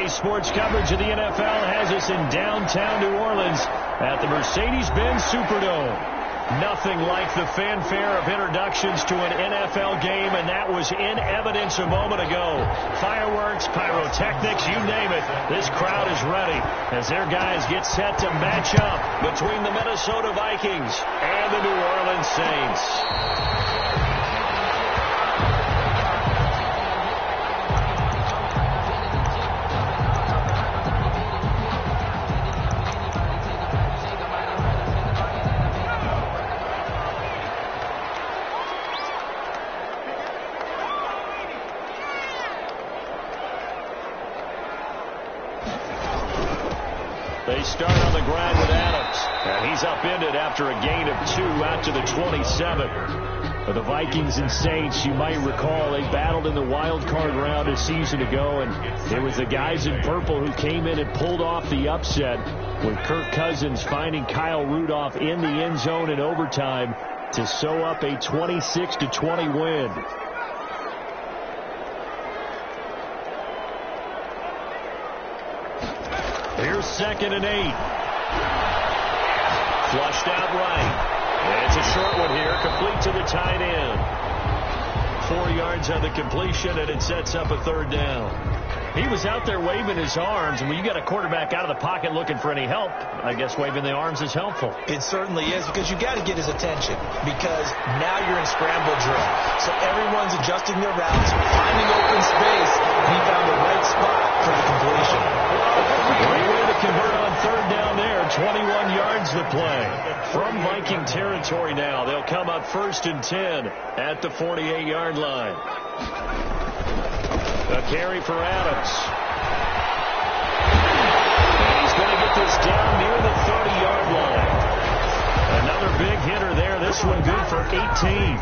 Today's sports coverage of the NFL has us in downtown New Orleans at the Mercedes-Benz Superdome. Nothing like the fanfare of introductions to an NFL game, and that was in evidence a moment ago. Fireworks, pyrotechnics, you name it. This crowd is ready as their guys get set to match up between the Minnesota Vikings and the New Orleans Saints. They start on the ground with Adams, and he's upended after a gain of 2 out to the 27. For the Vikings and Saints, you might recall they battled in the wild card round a season ago, and it was the guys in purple who came in and pulled off the upset, with Kirk Cousins finding Kyle Rudolph in the end zone in overtime to sew up a 26-20 win. Here's 2nd and 8. Flushed out right. It's a short one here, complete to the tight end. 4 yards on the completion, and it sets up a 3rd down. He was out there waving his arms, and when you got a quarterback out of the pocket looking for any help, I guess waving the arms is helpful. It certainly is, because you got to get his attention, because now you're in scramble drill. So everyone's adjusting their routes, finding open space, and he found the right spot for the completion. Great way to convert on 3rd down there. 21 yards the play. From Viking territory now, they'll come up 1st and 10 at the 48-yard line. A carry for Adams. And he's going to get this down near the 30-yard line. Another big hitter there. This one good for 18.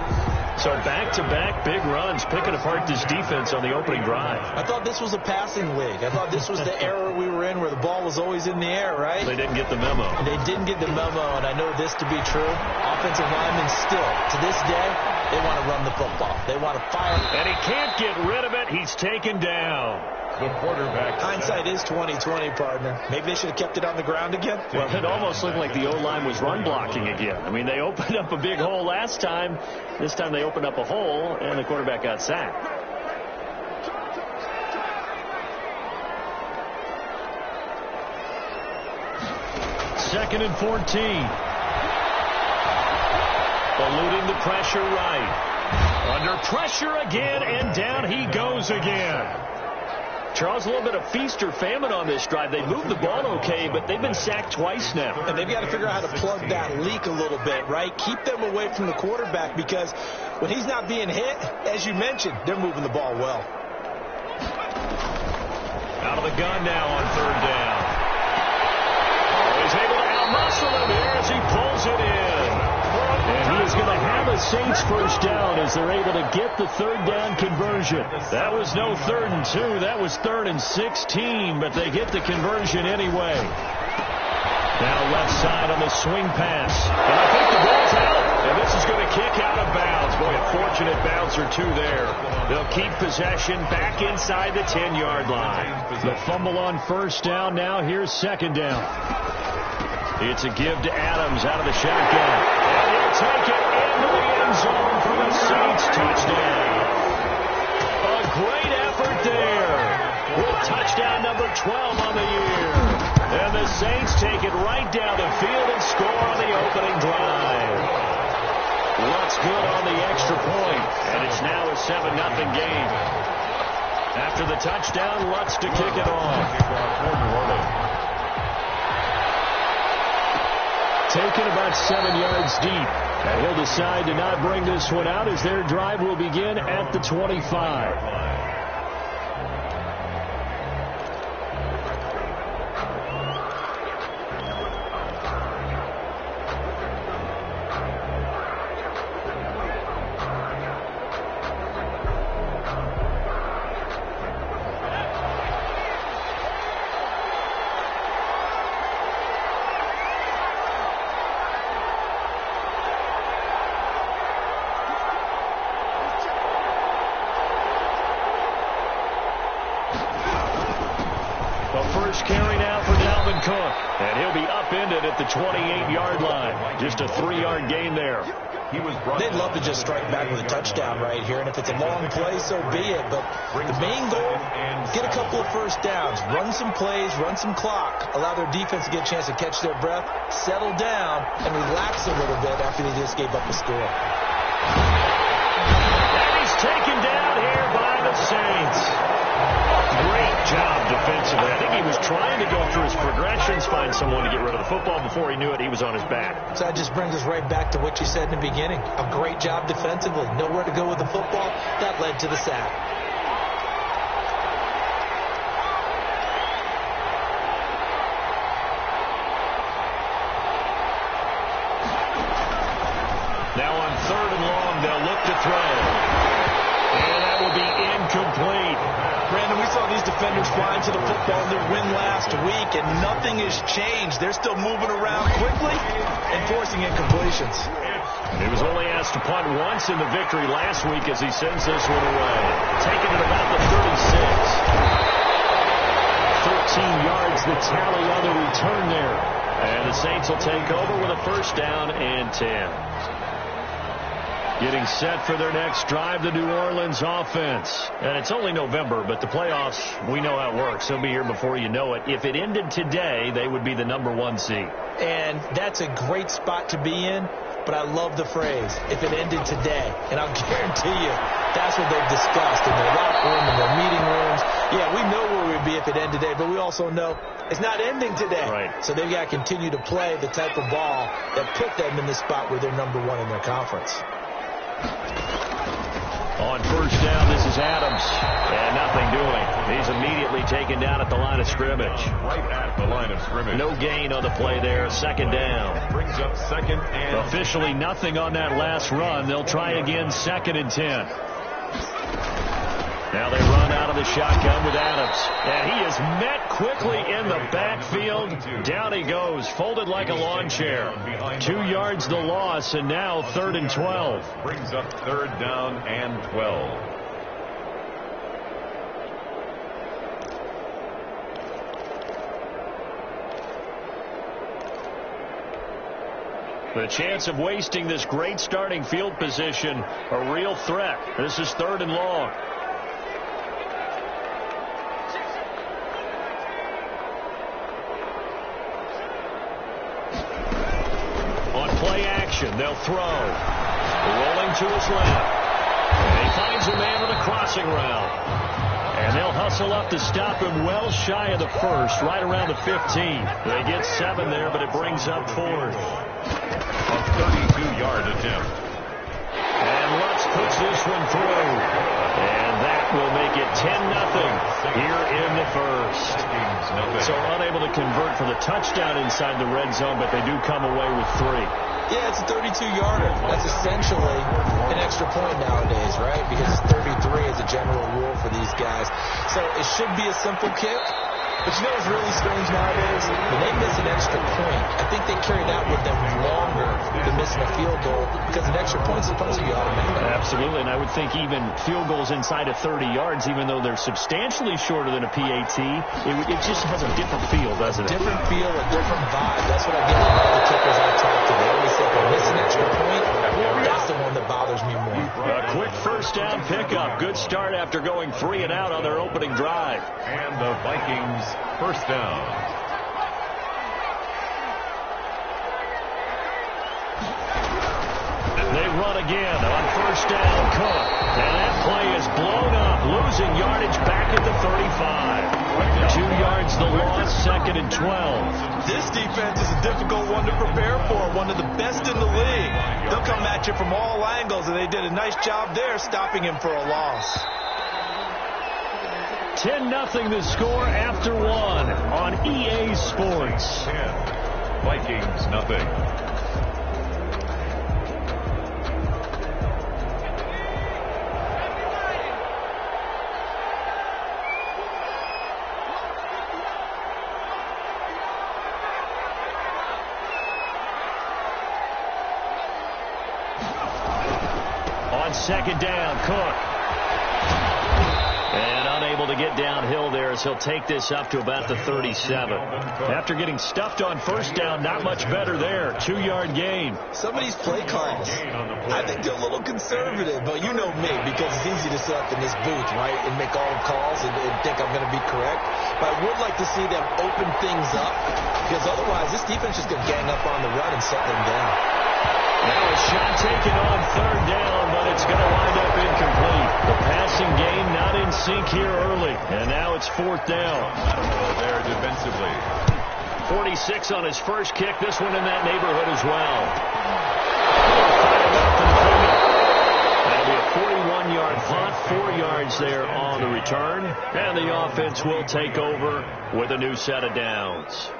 So back-to-back big runs, picking apart this defense on the opening drive. I thought this was a passing league. I thought this was the era we were in where the ball was always in the air, right? They didn't get the memo. They didn't get the memo, and I know this to be true. Offensive linemen still, to this day, they want to run the football. They want to fire. And he can't get rid of it. He's taken down. The quarterback. Hindsight is 20/20, partner. Maybe they should have kept it on the ground again. Well, it almost looked like the O-line was run blocking again. I mean, they opened up a big hole last time. This time they opened up a hole, and the quarterback got sacked. Second and 14. Eluding the pressure right. Under pressure again, and down he goes again. Charles, a little bit of feast or famine on this drive. They moved the ball okay, but they've been sacked twice now. And they've got to figure out how to plug that leak a little bit, right? Keep them away from the quarterback, because when he's not being hit, as you mentioned, they're moving the ball well. Out of the gun now on 3rd down. Oh, he's able to out-muscle him here as he pulls it in. And he is going to have a Saints first down as they're able to get the 3rd down conversion. That was no 3rd and 2. That was 3rd and 16, but they get the conversion anyway. Now left side on the swing pass. And I think the ball's out. And this is going to kick out of bounds. Boy, a fortunate bounce or two there. They'll keep possession back inside the 10-yard line. The fumble on 1st down. Now here's 2nd down. It's a give to Adams out of the shotgun. And he'll take it into the end zone for the Saints touchdown. A great effort there with touchdown number 12 on the year. And the Saints take it right down the field and score on the opening drive. Lutz good on the extra point, and it's now a 7-0 game. After the touchdown, Lutz to kick it off. Taken about 7 yards deep, and he'll decide to not bring this one out as their drive will begin at the 25. first carry now for Dalvin Cook. And he'll be upended at the 28-yard line. Just a 3-yard gain there. They'd love to just strike back with a touchdown right here, and if it's a long play, so be it. But the main goal, get a couple of first downs, run some plays, run some clock, allow their defense to get a chance to catch their breath, settle down, and relax a little bit after they just gave up a score. And he's taken down here by the Saints. Great job defensively. I think he was trying to go through his progressions, find someone to get rid of the football. Before he knew it, he was on his back. So that just brings us right back to what you said in the beginning. A great job defensively. Nowhere to go with the football. That led to the sack. Now on 3rd and long, they'll look to throw. And that will be incomplete. Brandon, we saw these defenders flying to the football in their win last week, and nothing has changed. They're still moving around quickly and forcing incompletions. He was only asked to punt once in the victory last week as he sends this one away. Taking it about the 36. 13 yards, the tally on the return there. And the Saints will take over with a first down and 10. Getting set for their next drive, the New Orleans offense. And it's only November, but the playoffs, we know how it works. They'll be here before you know it. If it ended today, they would be the #1 seed. And that's a great spot to be in, but I love the phrase, if it ended today. And I'll guarantee you, that's what they've discussed in their locker room, in their meeting rooms. Yeah, we know where we'd be if it ended today, but we also know it's not ending today. Right. So they've got to continue to play the type of ball that put them in the spot where they're #1 in their conference. On first down, this is Adams. And nothing doing. He's immediately taken down at the line of scrimmage. Right at the line of scrimmage. No gain on the play there. 2nd down. Brings up 2nd and... Officially nothing on that last run. They'll try again 2nd and 10. Now they run out of the shotgun with Adams. And he is met quickly in the backfield. Down he goes, folded like a lawn chair. 2 yards the loss, and now 3rd and 12. Brings up 3rd down and 12. The chance of wasting this great starting field position, a real threat. This is 3rd and long. Play action. They'll throw. Rolling to his left. And he finds a man with a crossing route. And they'll hustle up to stop him well shy of the 1st, right around the 15. They get 7 there, but it brings up 4th. A 32-yard attempt. And Lutz puts this one through. And that will make it 10-0 here in the 1st. So unable to convert for the touchdown inside the red zone, but they do come away with 3. Yeah, it's a 32-yarder. That's essentially an extra point nowadays, right? Because 33 is a general rule for these guys. So it should be a simple kick. But you know what's really strange nowadays? When they miss an extra point, I think they carry that with them longer than missing a field goal because an extra point is supposed to be automatic. Absolutely, and I would think even field goals inside of 30 yards, even though they're substantially shorter than a PAT, it just has a different feel, doesn't it? Different feel, a different vibe. That's what I get from all the kickers I talk to. They always say, if I miss an extra point, that's the one that bothers me more. A quick first down pickup. Good start after going 3 and out on their opening drive. And the Vikings first down. They run again on first down. Cook. And that play is blown up, losing yardage back at the 35. 2 yards the loss, 2nd and 12. This defense is a difficult one to prepare for, one of the best in the league. They'll come at you from all angles, and they did a nice job there stopping him for a loss. 10-0 the score after 1 on EA Sports. 10. Vikings, nothing. On 2nd down, Cook. And unable to get downhill there as he'll take this up to about the 37. After getting stuffed on first down, not much better there. 2-yard gain. Some of these play calls, I think they're a little conservative, but you know me, because it's easy to sit up in this booth, right, and make all the calls and think I'm going to be correct. But I would like to see them open things up, because otherwise this defense is going to gang up on the run and set them down. Now a shot taken on third down, but it's going to wind up incomplete. The passing game not in sync here early, and now it's fourth down. There defensively. 46 on his first kick. This one in that neighborhood as well. That'll be a 41-yard punt, 4 yards there on the return, and the offense will take over with a new set of downs.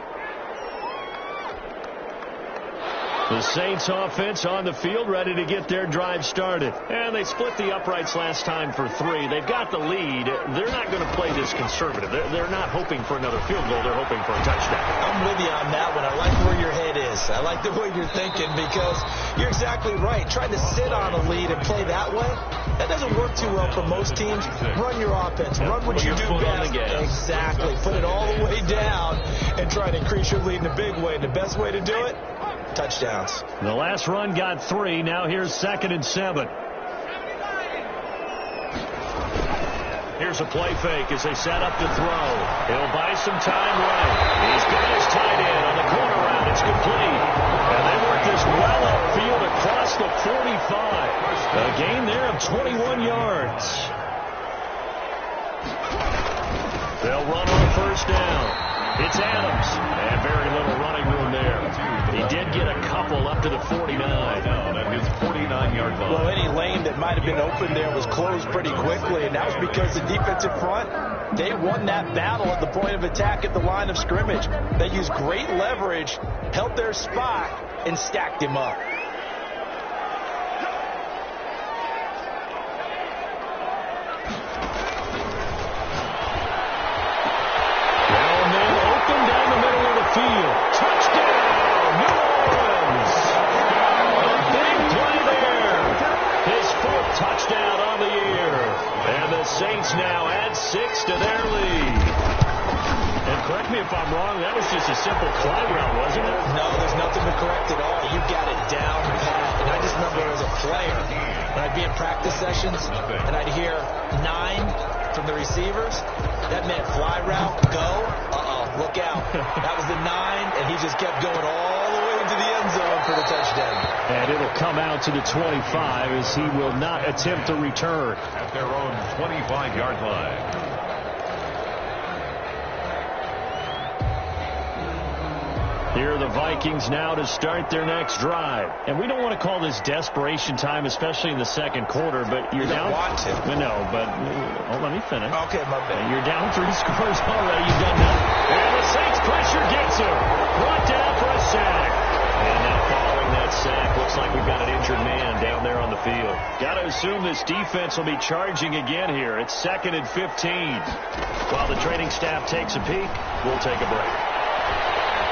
The Saints offense on the field, ready to get their drive started. And they split the uprights last time for 3. They've got the lead. They're not going to play this conservative. They're not hoping for another field goal. They're hoping for a touchdown. I'm with you on that one. I like where your head is. I like the way you're thinking, because you're exactly right. Trying to sit on a lead and play that way, that doesn't work too well for most teams. Run your offense. Run what you do best. Exactly. Put it all the way down and try to increase your lead in a big way. And the best way to do it, touchdowns. The last run got 3. Now here's 2nd and 7. Here's a play fake as they set up to throw. He'll buy some time right. He's got his tight end on the corner route. It's complete. And they work this well upfield across the 45. A gain there of 21 yards. They'll run on first down. It's Adams. And very little running room there. He did get a couple up to the 49. Down at his 49-yard line. Well, any lane that might have been open there was closed pretty quickly, and that was because the defensive front, they won that battle at the point of attack at the line of scrimmage. They used great leverage, held their spot, and stacked him up. Saints now add 6 to their lead. And correct me if I'm wrong, that was just a simple fly route, wasn't it? No, there's nothing to correct at all. You got it down pat. And I just remember as a player, when I'd be in practice sessions, and I'd hear 9 from the receivers, that meant fly route, go, look out. That was the 9, and he just kept going all the way into the end zone for the touchdown. And it'll come out to the 25 as he will not attempt to return. At their own 25-yard line. Here are the Vikings now to start their next drive. And we don't want to call this desperation time, especially in the second quarter, but you're down. Want to. No, but let me finish. Okay, my bad. You're down 3 scores already. You've done nothing. And the Saints pressure gets him. Brought down for a sack. And now following that sack, looks like we've got an injured man down there on the field. Got to assume this defense will be charging again here. It's 2nd and 15. While the training staff takes a peek, we'll take a break.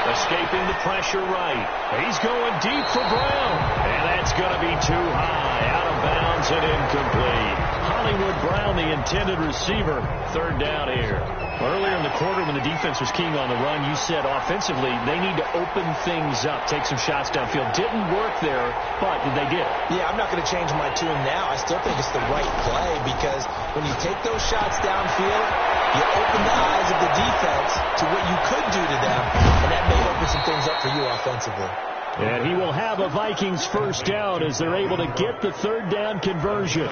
Escaping the pressure right. He's going deep for Brown. And that's going to be too high. Out of bounds and incomplete. Hollywood Brown, the intended receiver. 3rd down here. Earlier in the quarter when the defense was keying on the run, you said offensively they need to open things up, take some shots downfield. Didn't work there, but they did. Yeah, I'm not going to change my tune now. I still think it's the right play, because when you take those shots downfield, you open the eyes of the defense to what you could do to them, and that may open some things up for you offensively. And he will have a Vikings first down as they're able to get the 3rd down conversion.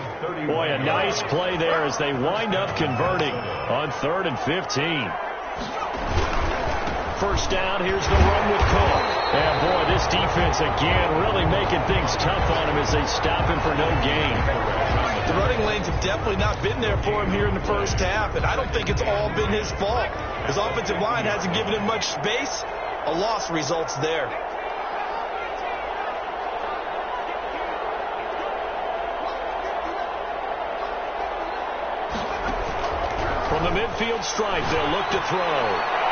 Boy, a nice play there as they wind up converting on 3rd and 15. First down, here's the run with Cook. And boy, this defense again really making things tough on him as they stop him for no gain. The running lanes have definitely not been there for him here in the first half, and I don't think it's all been his fault. His offensive line hasn't given him much space. A loss results there. From the midfield stripe, they'll look to throw.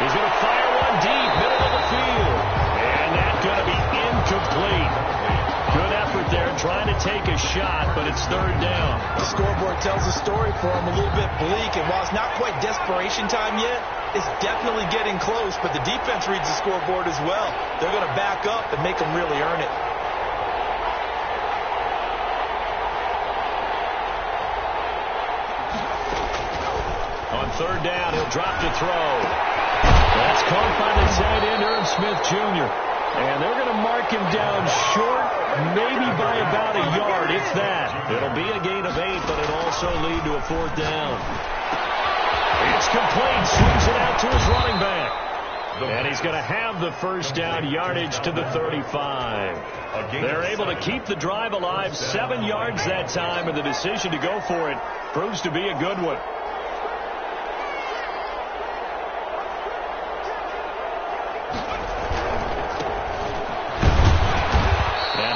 He's going to fire one deep, middle of the field. And that's going to be incomplete. Good effort there trying to take a shot, but it's third down. The scoreboard tells a story for them, a little bit bleak, and while it's not quite desperation time yet, it's definitely getting close, but the defense reads the scoreboard as well. They're going to back up and make them really earn it. On third down, he'll drop to throw. That's caught by the tight end, Irv Smith Jr. And they're going to mark him down short, maybe by about a yard, if that. It'll be a gain of 8, but it'll also lead to a fourth down. It's complete. Swings it out to his running back. And he's going to have the first down, yardage to the 35. They're able to keep the drive alive, 7 yards that time, and the decision to go for it proves to be a good one.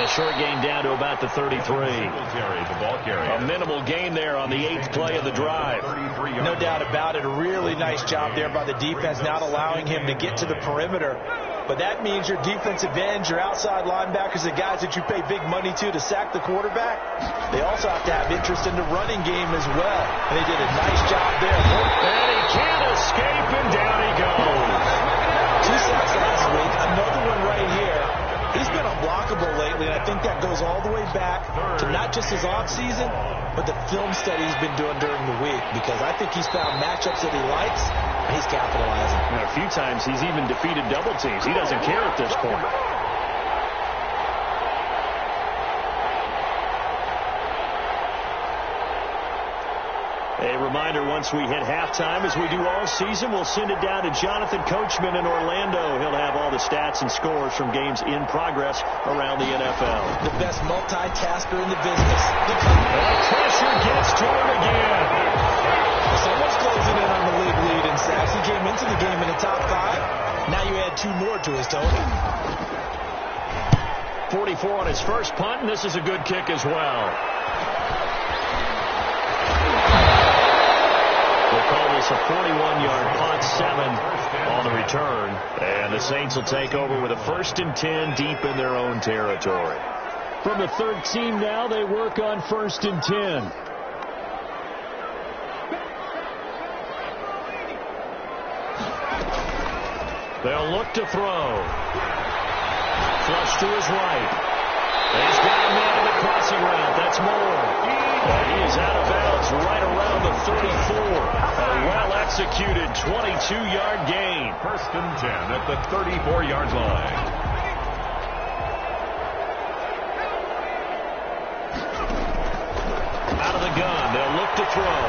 Short gain down to about the 33. A minimal gain there on the 8th play of the drive. No doubt about it. A really nice job there by the defense, not allowing him to get to the perimeter. But that means your defensive ends, your outside linebackers, the guys that you pay big money to sack the quarterback, they also have to have interest in the running game as well. And they did a nice job there. And he can't escape, and down he goes. 2 sacks last week, another one right here. He's been unblockable lately, and I think that goes all the way back to not just his offseason, but the film study he's been doing during the week, because I think he's found matchups that he likes, and he's capitalizing. And a few times he's even defeated double teams. He doesn't care at this point. A reminder, once we hit halftime, as we do all season, we'll send it down to Jonathan Coachman in Orlando. He'll have all the stats and scores from games in progress around the NFL. The best multitasker in the business. The pressure gets to him again. Someone's closing in on the league lead in sacks. He came into the game in the top 5. Now you add 2 more to his total. 44 on his first punt, and this is a good kick as well. We'll call this a 41-yard punt, 7 on the return. And the Saints will take over with a 1st and 10 deep in their own territory. From the 13 now, they work on 1st and 10. They'll look to throw. Flush to his right. He's got a man in the crossing route. That's Moore. And he is out of bounds right around the 34. A well-executed 22-yard gain. 1st and 10 at the 34-yard line. Out of the gun. They'll look to throw.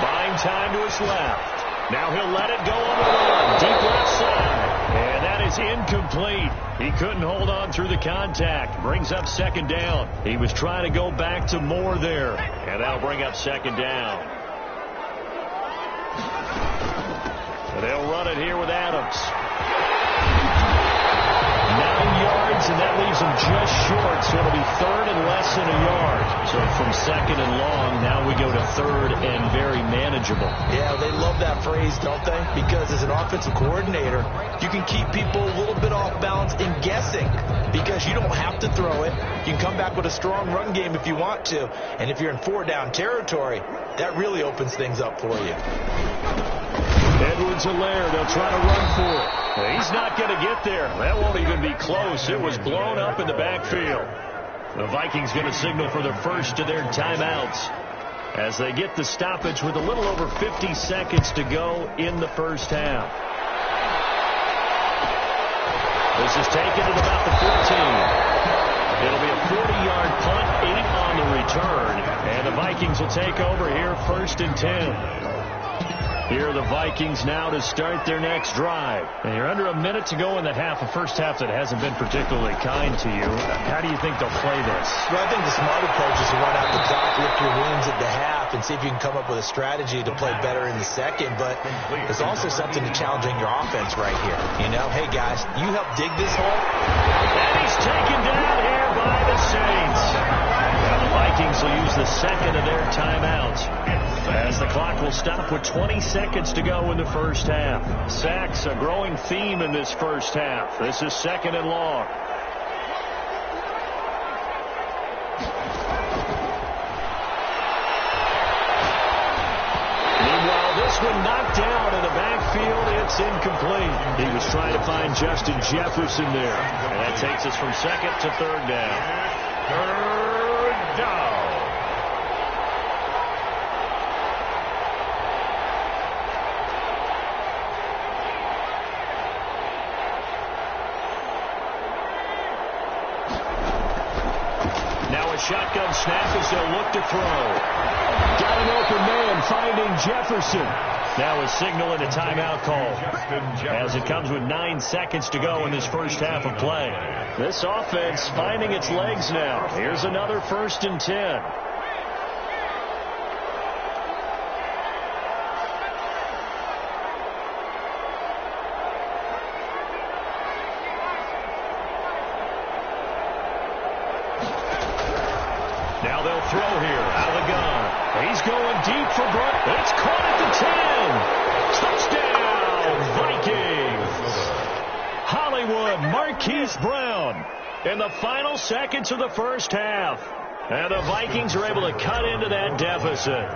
Buying time to his left. Now he'll let it go on the run. Deep left side. And that is incomplete. He couldn't hold on through the contact. Brings up 2nd down. He was trying to go back to Moore there. And that'll bring up 2nd down. And they'll run it here with Adams. 9 yards, and that leaves him just short. So it'll be 3rd and less than a yard. So from 2nd and long, now we go to 3rd and very manageable. Yeah, they love that phrase, don't they? Because as an offensive coordinator, you can keep people a little bit off balance and guessing, because you don't have to throw it. You can come back with a strong run game if you want to. And if you're in 4-down territory, that really opens things up for you. Edwards-Helaire, they'll try to run for it. He's not going to get there. That won't even be close. It was blown up in the backfield. The Vikings going to signal for the first of their timeouts as they get the stoppage with a little over 50 seconds to go in the first half. This is taken at about the 14. It'll be a 40-yard punt, 8 on the return, and the Vikings will take over here 1st and 10. Here are the Vikings now to start their next drive. And you're under a minute to go in the half, a first half that hasn't been particularly kind to you. How do you think they'll play this? Well, I think the smart approach is to run out the clock, lift your wings at the half, and see if you can come up with a strategy to play better in the second. But there's also something to challenging your offense right here. You know, hey, guys, you help dig this hole. And he's taken down here by the Saints. And the Vikings will use the second of their timeouts, as the clock will stop with 20 seconds to go in the first half. Sacks, a growing theme in this first half. This is 2nd and long. one knocked down in the backfield. It's incomplete. He was trying to find Justin Jefferson there. And that takes us from second to third down. Third down. Shotgun snap as they'll look to throw. Got an open man finding Jefferson. Now a signal and a timeout call as it comes with 9 seconds to go in this first half of play. This offense finding its legs now. Here's another 1st and 10. Now they'll throw here out of the gun. He's going deep for Brown. It's caught at the 10. Touchdown, Vikings. Hollywood Marquise Brown in the final seconds of the first half. And the Vikings are able to cut into that deficit.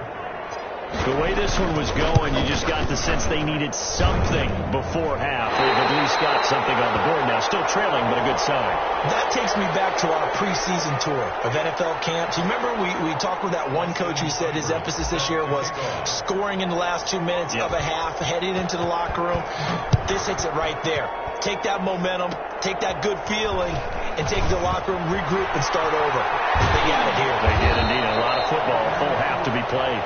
The way this one was going, you just got the sense they needed something before half. They've at least got something on the board now. Still trailing, but a good sign. That takes me back to our preseason tour of NFL camps. You remember we talked with that one coach who said his emphasis this year was scoring in the last 2 minutes of a half, heading into the locker room. This hits it right there. Take that momentum, take that good feeling, and take it to the locker room, regroup, and start over. They got it here. They did indeed. A lot of football, a full half to be played.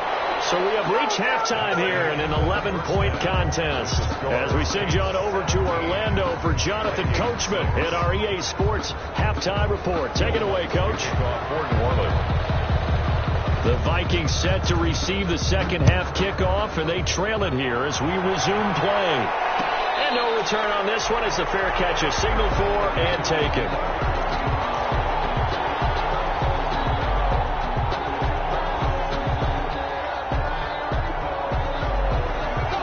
So we have reached halftime here in an 11-point contest. As we send you on over to Orlando for Jonathan Coachman in our EA Sports halftime report. Take it away, Coach. The Vikings set to receive the second half kickoff, and they trail it here as we resume play. And no return on this one. It's a fair catch, a signal for, and taken.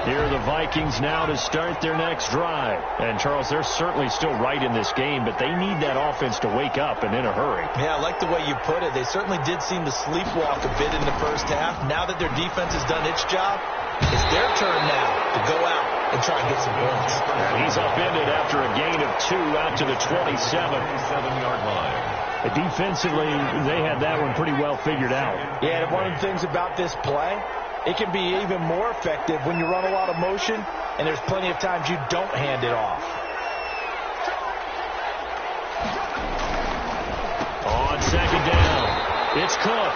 Here are the Vikings now to start their next drive. And, Charles, they're certainly still right in this game, but they need that offense to wake up and in a hurry. Yeah, I like the way you put it. They certainly did seem to sleepwalk a bit in the first half. Now that their defense has done its job, it's their turn now to go out and try and get some points. And he's upended after a gain of 2 out to the 27-yard line. Defensively, they had that one pretty well figured out. Yeah, and one of the things about this play, it can be even more effective when you run a lot of motion, and there's plenty of times you don't hand it off. On second down, it's Cook.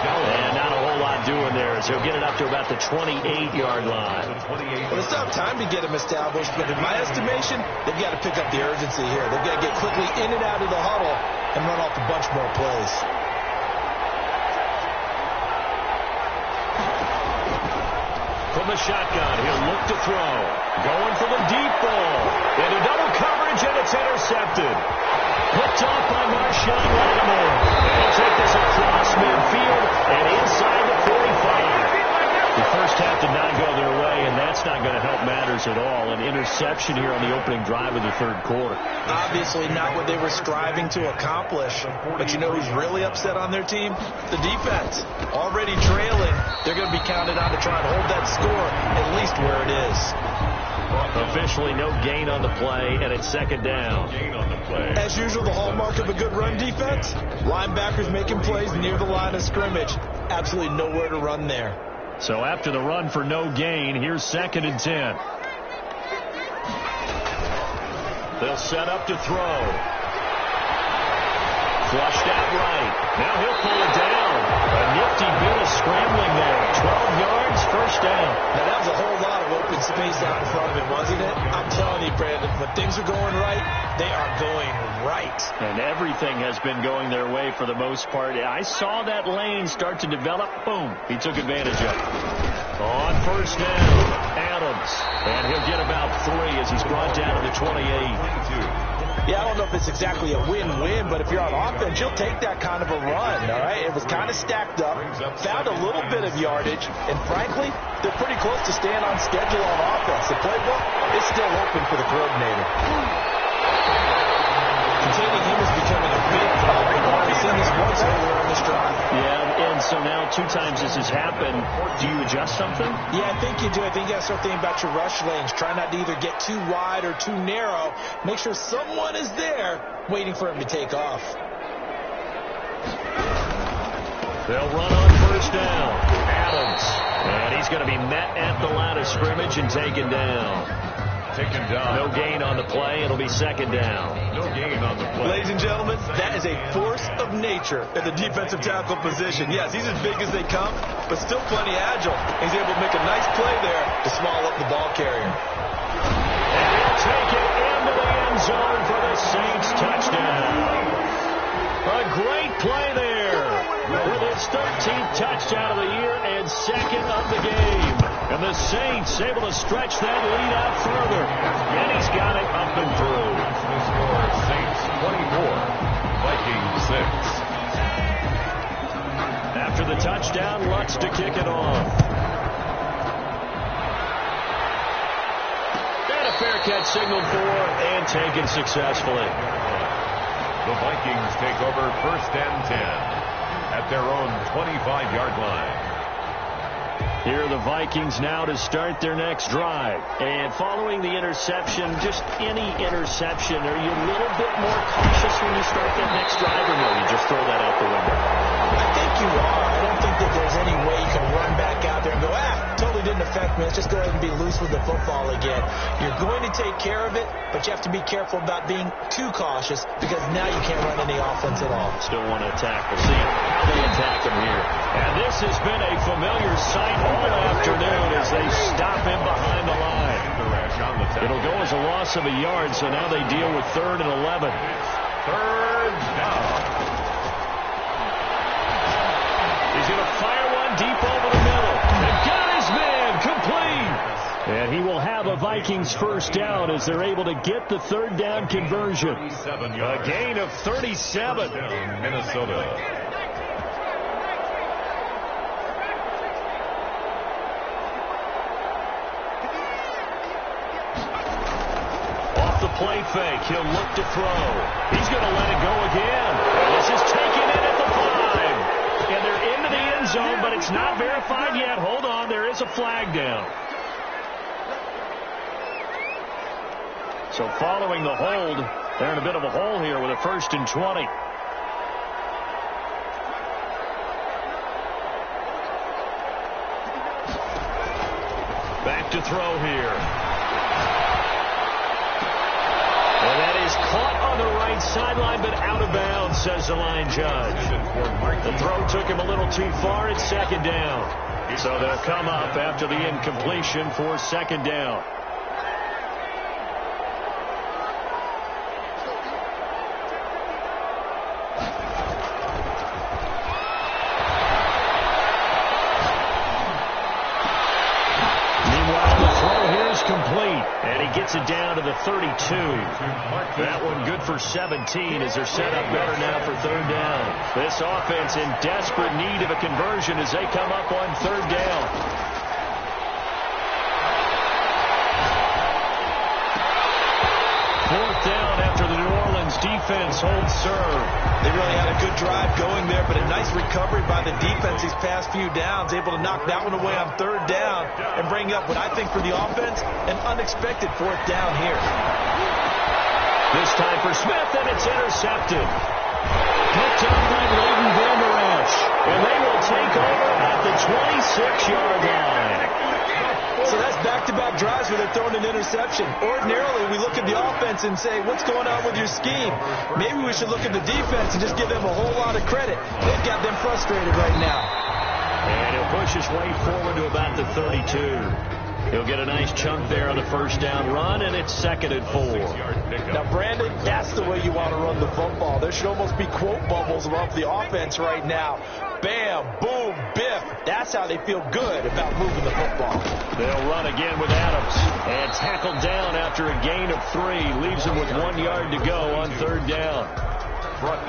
And not a whole lot doing there, so he'll get it up to about the 28-yard line. Well, it's not time to get him established, but in my estimation, they've got to pick up the urgency here. They've got to get quickly in and out of the huddle and run off a bunch more plays. From the shotgun, he'll look to throw. Going for the deep ball. Into double coverage, and it's intercepted. Picked off by Marshawn Lattimore. He'll take this across midfield and inside the 45. The first half did not go their way, and that's not going to help matters at all. An interception here on the opening drive of the third quarter. Obviously not what they were striving to accomplish. But you know who's really upset on their team? The defense. Already trailing. They're going to be counted on to try and hold that score at least where it is. Officially no gain on the play, and it's second down. As usual, the hallmark of a good run defense, linebackers making plays near the line of scrimmage. Absolutely nowhere to run there. So after the run for no gain, here's second and 10. They'll set up to throw. Flushed out right. Now he'll pull it down. A nifty bit of scrambling there. 12 yards, first down. Now that was a whole lot of open space out in front of him, wasn't it? I'm telling you, Brandon, when things are going right, they are going right. And everything has been going their way for the most part. I saw that lane start to develop. Boom. He took advantage of it. On first down, Adams. And he'll get about 3 as he's brought down to the 28. Yeah, I don't know if it's exactly a win-win, but if you're on offense, you'll take that kind of a run, all right? It was kind of stacked up, found a little bit of yardage, and frankly, they're pretty close to staying on schedule on offense. The playbook is still open for the coordinator. Containing him is becoming a big problem. seen this once earlier in this drive. Yeah, and so now 2 times this has happened. Do you adjust something? Yeah, I think you do. I think you got to start thinking about your rush lanes. Try not to either get too wide or too narrow. Make sure someone is there waiting for him to take off. They'll run on first down. Adams. And he's going to be met at the line of scrimmage and taken down. Taken down. No gain on the play. It'll be second down. No gain on the play. Ladies and gentlemen, that is a force of nature in the defensive tackle position. Yes, he's as big as they come, but still plenty agile. He's able to make a nice play there to swallow up the ball carrier. And he'll take it into the end zone for the Saints touchdown. A great play there with his 13th touchdown of the year and second of the game. And the Saints able to stretch that lead out further. And he's got it up and through. The score, Saints 24, Vikings 6. After the touchdown, Lutz to kick it off. And a fair catch signaled for and taken successfully. The Vikings take over first and 10 at their own 25-yard line. Here are the Vikings now to start their next drive. And following the interception, just any interception, are you a little bit more cautious when you start that next drive, or no, you just throw that out the window? I think you are. I don't think that there's any way you can run back out there and go, totally didn't affect me. Let's just go ahead and be loose with the football again. You're going to take care of it, but you have to be careful about being too cautious because now you can't run any offense at all. Still want to attack. We'll see how they attack him here. And this has been a familiar sight all afternoon as they stop him behind the line. It'll go as a loss of a yard, so now they deal with 3rd and 11. Third down. He's going to fire one deep over the middle. And got his man complete. And he will have a Vikings first down as they're able to get the 3rd down conversion. A gain of 37. Minnesota. Play fake. He'll look to throw. He's going to let it go again. This is taken in at the 5. And they're into the end zone, but it's not verified yet. Hold on. There is a flag down. So following the hold, they're in a bit of a hole here with a 1st and 20. Back to throw here. And that is caught on the right sideline, but out of bounds, says the line judge. The throw took him a little too far. It's 2nd down. So they'll come up after the incompletion for 2nd down. Gets it down to the 32. That one good for 17 as they're set up better now for 3rd down. This offense in desperate need of a conversion as they come up on 3rd down. 4th down after the New Orleans defense holds serve. They really had a good drive going there, but a nice recovery by the defense these past few downs, able to knock that one away on 3rd down and bring up what I think for the offense, an unexpected 4th down here. This time for Smith, and it's intercepted. Picked up by Leighton Vander Esch, and they will take over at the 26-yard line. So that's back-to-back drives where they're throwing an interception. Ordinarily, we look at the offense and say, what's going on with your scheme? Maybe we should look at the defense and just give them a whole lot of credit. They've got them frustrated right now. And he'll push his way forward to about the 32. He'll get a nice chunk there on the 1st down run, and it's 2nd and 4. Now, Brandon, that's the way you want to run the football. There should almost be quote bubbles above the offense right now. Bam, boom, biff. That's how they feel good about moving the football. They'll run again with Adams. And tackled down after a gain of 3. Leaves him with 1 yard to go on 3rd down.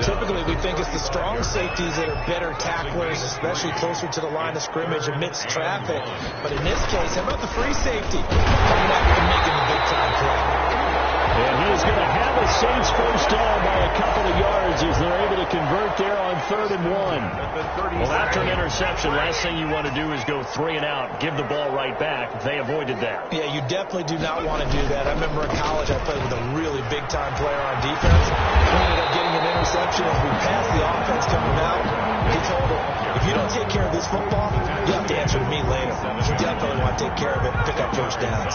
Typically, we think it's the strong safeties that are better tacklers, especially closer to the line of scrimmage amidst traffic. But in this case, how about the free safety coming out and making the big-time play? And he is going to have a Saints first down by a couple of yards as they're able to convert there on 3rd and 1. Well, after an interception, last thing you want to do is go 3 and out, give the ball right back. They avoided that. Yeah, you definitely do not want to do that. I remember in college I played with a really big-time player on defense. We ended up getting an interception as we passed the offense coming out. He told him, if you don't take care of this football, you have to answer to me later. You definitely want to take care of it and pick up first downs.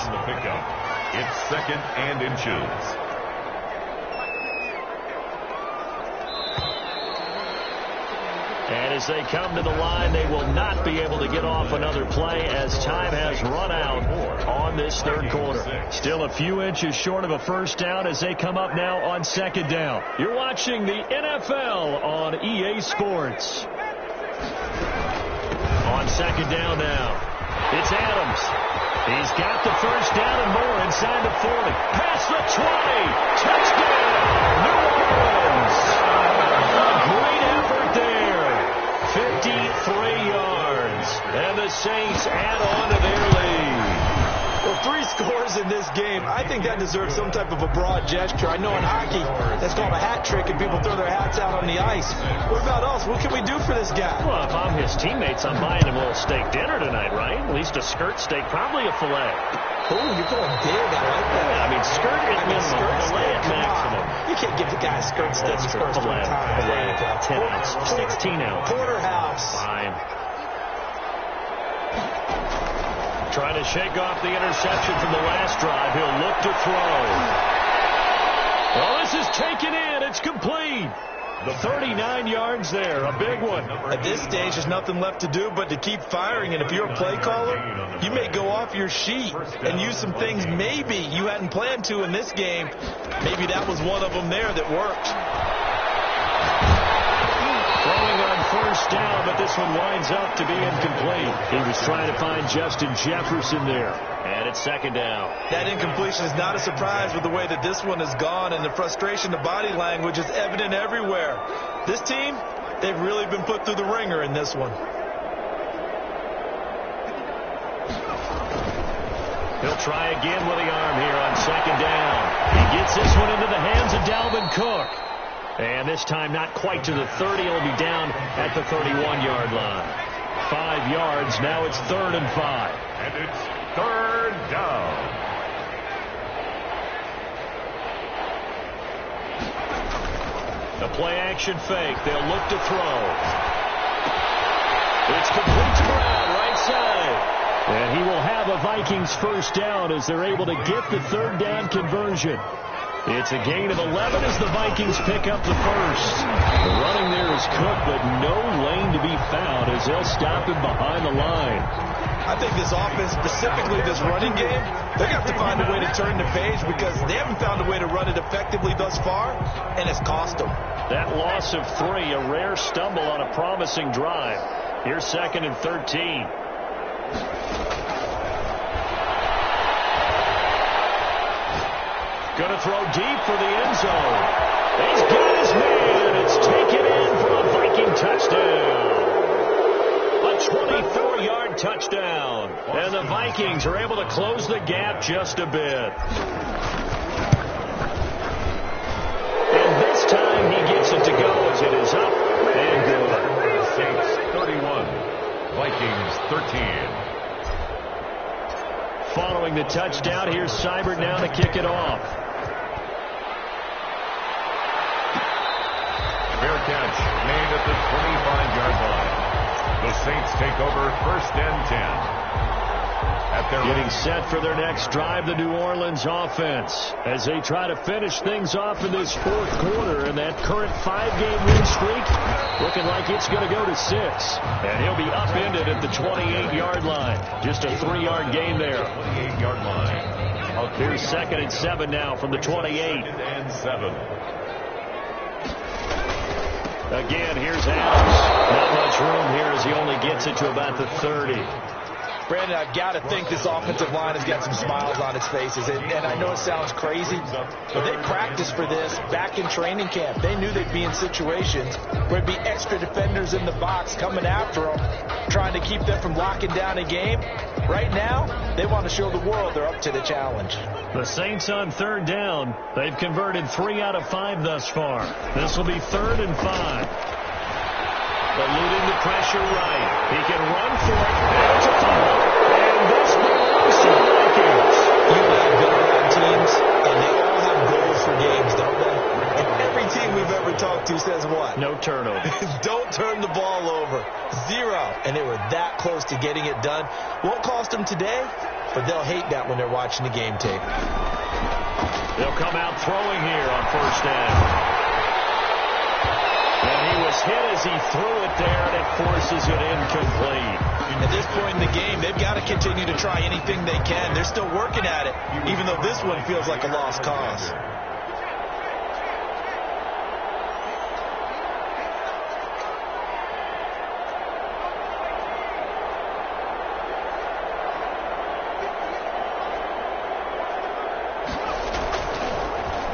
It's 2nd and inches. And as they come to the line, they will not be able to get off another play as time has run out on this 3rd quarter. Still a few inches short of a first down as they come up now on 2nd down. You're watching the NFL on EA Sports. On 2nd down now, it's Adams. He's got the first down and more inside the 40. Past the 20. Touchdown, New Orleans. A great effort there. 53 yards. And the Saints add on to their lead. Well, 3 scores in this game. I think that deserves some type of a broad gesture. I know in hockey, that's called a hat trick, and people throw their hats out on the ice. What about us? What can we do for this guy? Well, if I'm his teammates, I'm buying him a little steak dinner tonight, right? At least a skirt steak, probably a filet. Oh, you're going big. I like that. Yeah, I mean, skirt at minimum, filet at maximum. You can't give the guy a skirt steak his first 3 times. Filet, 10 ounce, 16 ounce. Porterhouse. Fine. Trying to shake off the interception from the last drive. He'll look to throw. Well, this is taken in. It's complete. The 39 yards there. A big one. At this stage, there's nothing left to do but to keep firing. And if you're a play caller, you may go off your sheet and use some things maybe you hadn't planned to in this game. Maybe that was one of them there that worked. Throwing on first down, but this one winds up to be incomplete. He was trying to find Justin Jefferson there. And it's 2nd down. That incompletion is not a surprise with the way that this one has gone, and the frustration, the body language is evident everywhere. This team, they've really been put through the ringer in this one. He'll try again with the arm here on 2nd down. He gets this one into the hands of Dalvin Cook. And this time not quite to the 30. He'll be down at the 31-yard line. 5 yards. Now it's 3rd and 5. And it's 3rd down. The play-action fake. They'll look to throw. It's complete to Brown, right side. And he will have a Vikings first down as they're able to get the 3rd down conversion. It's a gain of 11 as the Vikings pick up the first. The running there is Cook, but no lane to be found as they'll stop him behind the line. I think this offense, specifically this running game, they're going to have to find a way to turn the page because they haven't found a way to run it effectively thus far, and it's cost them. That loss of 3, a rare stumble on a promising drive. Here's 2nd and 13. Going to throw deep for the end zone. He's got his man. It's taken in for a Viking touchdown. A 24-yard touchdown. And the Vikings are able to close the gap just a bit. And this time he gets it to go as it is up and good. Saints 31, Vikings 13. Following the touchdown, here's Seibert now to kick it off. Fair catch made at the 25-yard line. The Saints take over 1st and 10. Getting set for their next drive, the New Orleans offense, as they try to finish things off in this 4th quarter. And that current 5-game win streak looking like it's going to go to 6. And he'll be upended at the 28-yard line. Just a 3-yard gain there. 28-yard line. Here's 2nd and 7 now from the 28. 2nd and 7. Again, here's Adams. Not much room here as he only gets it to about the 30. Brandon, I've got to think this offensive line has got some smiles on its faces. And I know it sounds crazy, but they practiced for this back in training camp. They knew they'd be in situations where there'd be extra defenders in the box coming after them, trying to keep them from locking down a game. Right now, they want to show the world they're up to the challenge. The Saints on third down. They've converted 3 out of 5 thus far. This will be 3rd and 5. Eluding the pressure right. He can run for it. There's a fumble. And this belongs to the Vikings. You have been around teams, and they all have goals for games, don't they? And every team we've ever talked to says what? No turnover. Don't turn the ball over. 0. And they were that close to getting it done. Won't cost them today, but they'll hate that when they're watching the game tape. They'll come out throwing here on first down. And he was hit as he threw it there, and it forces it incomplete. At this point in the game, they've got to continue to try anything they can. They're still working at it, even though this one feels like a lost cause.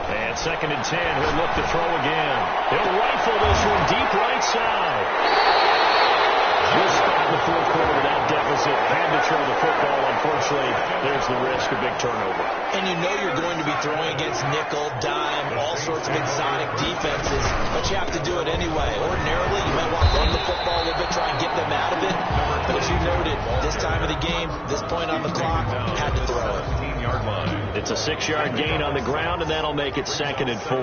And 2nd and 10, he'll look to throw again. He'll rifle this one deep right side. Just in the 4th quarter of that deficit, had to throw the football. Unfortunately, there's the risk of big turnover. And you know you're going to be throwing against nickel, dime, all sorts of exotic defenses, but you have to do it anyway. Ordinarily, you might want to run the football a little bit, try and get them out of it. But as you noted, this time of the game, this point on the clock, had to throw it. It's a 6-yard gain on the ground, and that'll make it 2nd and 4.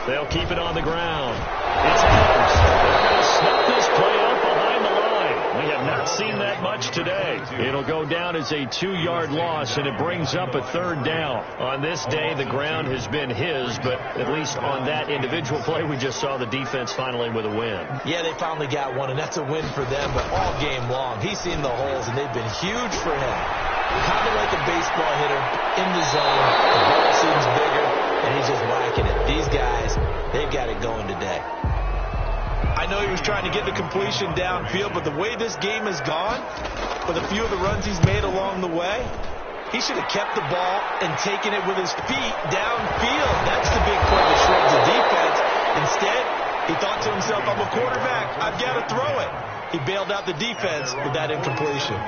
They'll keep it on the ground. It's Adams. They're going to snap this play up behind the line. We have not seen that much today. It'll go down as a 2-yard loss, and it brings up a 3rd down. On this day, the ground has been his, but at least on that individual play, we just saw the defense finally with a win. Yeah, they finally got one, and that's a win for them, but all game long, he's seen the holes, and they've been huge for him. Kind of like a baseball hitter in the zone. The ball seems bigger, and he's just whacking it. These guys, they've got it going today. I know he was trying to get the completion downfield, but the way this game has gone, with a few of the runs he's made along the way, he should have kept the ball and taken it with his feet downfield. That's the big play that shreds the defense. Instead, he thought to himself, I'm a quarterback, I've got to throw it. He bailed out the defense with that incompletion.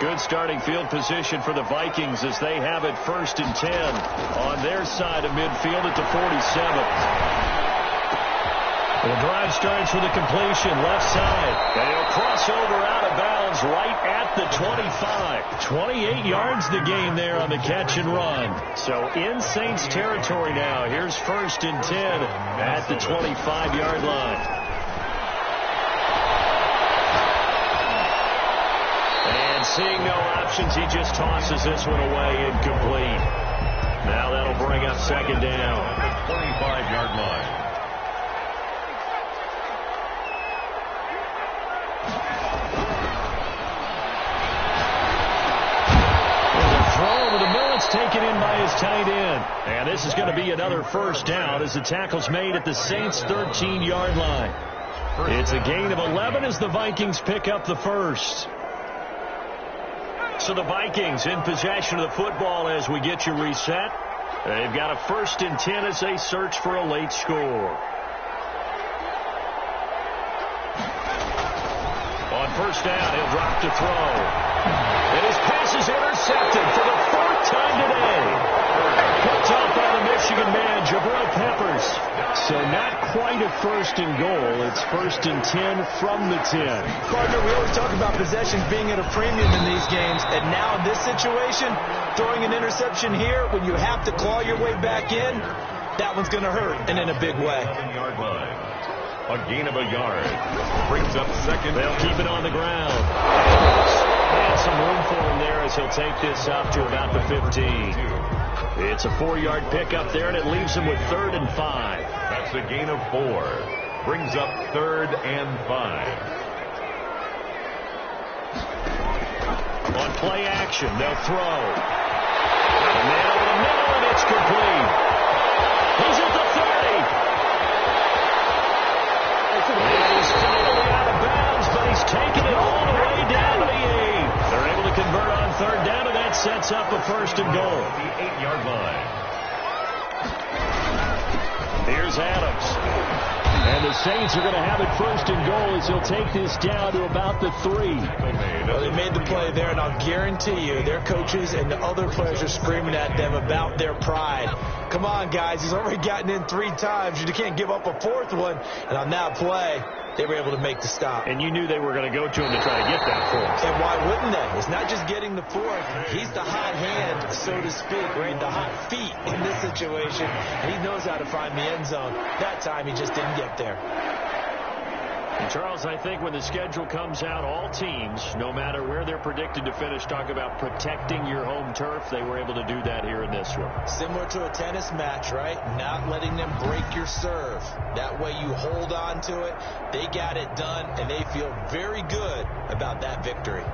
Good starting field position for the Vikings as they have it 1st and 10 on their side of midfield at the 47. The drive starts with a completion left side. They'll cross over out of bounds right at the 25. 28 yards the gain there on the catch and run. So in Saints territory now. Here's 1st and 10 at the 25-yard line. And seeing no options, he just tosses this one away incomplete. Now that'll bring up 2nd down. 25-yard line. Taken in by his tight end. And this is going to be another 1st down as the tackle's made at the Saints' 13-yard line. It's a gain of 11 as the Vikings pick up the 1st. So the Vikings in possession of the football as we get you reset. They've got a 1st and 10 as they search for a late score. On 1st down, he'll drop to throw. And his pass is intercepted for the 4th time today. Picked off by the Michigan man, Jabril Peppers. So not quite a 1st and goal. It's 1st and 10 from the 10. Partner, we always talk about possessions being at a premium in these games. And now in this situation, throwing an interception here when you have to claw your way back in, that one's going to hurt, and in a big way. A gain of a yard. Brings up 2nd. They'll keep it on the ground. And some room for him there as he'll take this up to about the 15. It's a 4-yard pickup there, and it leaves him with 3rd and 5. That's a gain of 4. Brings up 3rd and 5. On play action, they'll throw. And then over the middle, and it's complete. He's at the 30. And he's finally out of bounds sets up a 1st and goal. The 8-yard line. Here's Adams. And the Saints are going to have it 1st and goal as he'll take this down to about the 3. Well, they made the play there, and I'll guarantee you their coaches and the other players are screaming at them about their pride. Come on, guys. He's already gotten in 3 times. You can't give up a 4th one. And on that play, they were able to make the stop. And you knew they were going to go to him to try to get that 4th. And why wouldn't they? It's not just getting the 4th. He's the hot hand, so to speak, right? The hot feet in this situation. And he knows how to find the end zone. That time, he just didn't get there. And Charles, I think when the schedule comes out, all teams, no matter where they're predicted to finish, talk about protecting your home turf. They were able to do that here in this one. Similar to a tennis match, right? Not letting them break your serve. That way you hold on to it. They got it done, and they feel very good about that victory.